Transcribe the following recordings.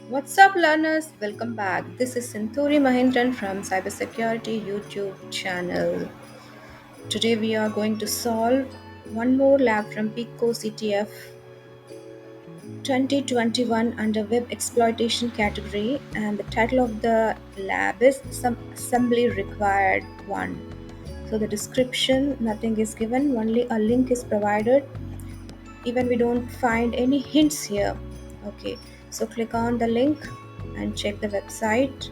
What's up, learners? Welcome back. This is Sinturi Mahindran from Cybersecurity YouTube channel. Today we are going to solve one more lab from PicoCTF 2021 under Web Exploitation category, and the title of the lab is Some Assembly Required 1. So the description, nothing is given, only a link is provided. Even we don't find any hints here. Okay, so click on the link and check the website.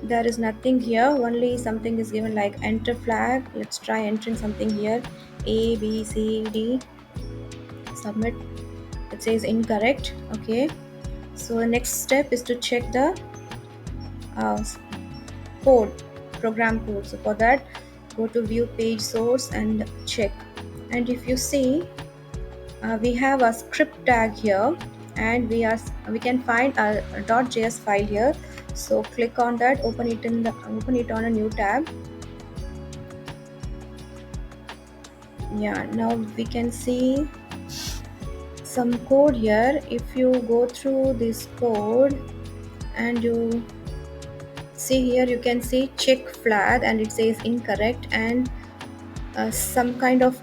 There is nothing here, only something is given like enter flag. Let's try entering something here. A B C D. Submit. It says incorrect. Okay, so the next step is to check the uh, code, program code. So for that, go to view page source and check. And if you see, we have a script tag here, and we can find a .js file here. So click on that, open it on a new tab. Yeah, now we can see some code here. If you go through this code and you see here, you can see check flag and it says incorrect, and some kind of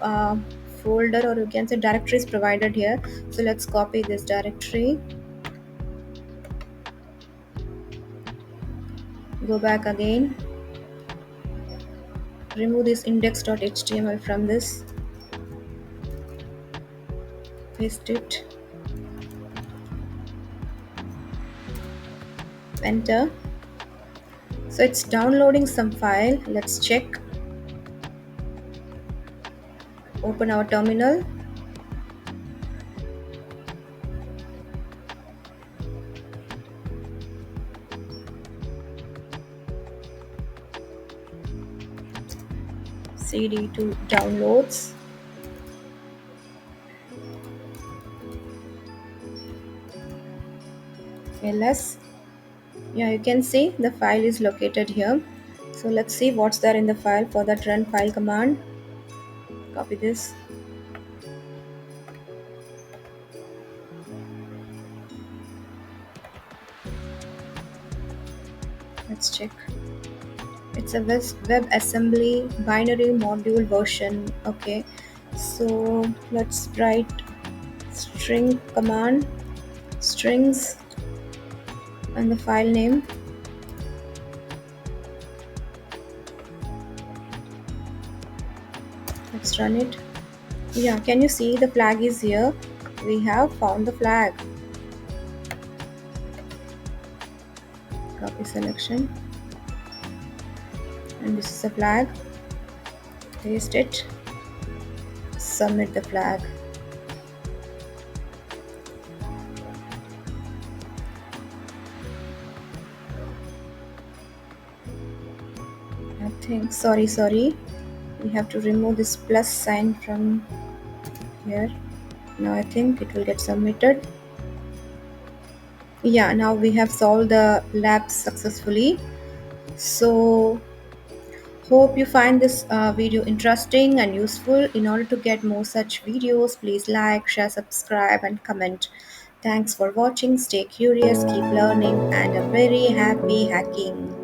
folder, or you can say directory is provided here. So let's copy this directory, go back again, remove this index.html from this, paste it, enter. So it's downloading some file. Let's check. Open our terminal. CD to downloads. ls. Yeah, you can see the file is located here. So let's see what's there in the file. For that, run file command, copy this, let's check. It's a web assembly binary module version. Okay, so let's write string command, strings, and the file name. Let's run it. Yeah, can you see the flag is here? We have found the flag. Copy selection, and this is the flag. Paste it, submit the flag. I think, sorry, we have to remove this plus sign from here. Now I think it will get submitted. Yeah, now we have solved the lab successfully. So hope you find this video interesting and useful. In order to get more such videos, please like, share, subscribe, and comment. Thanks for watching. Stay curious, keep learning, and a very happy hacking.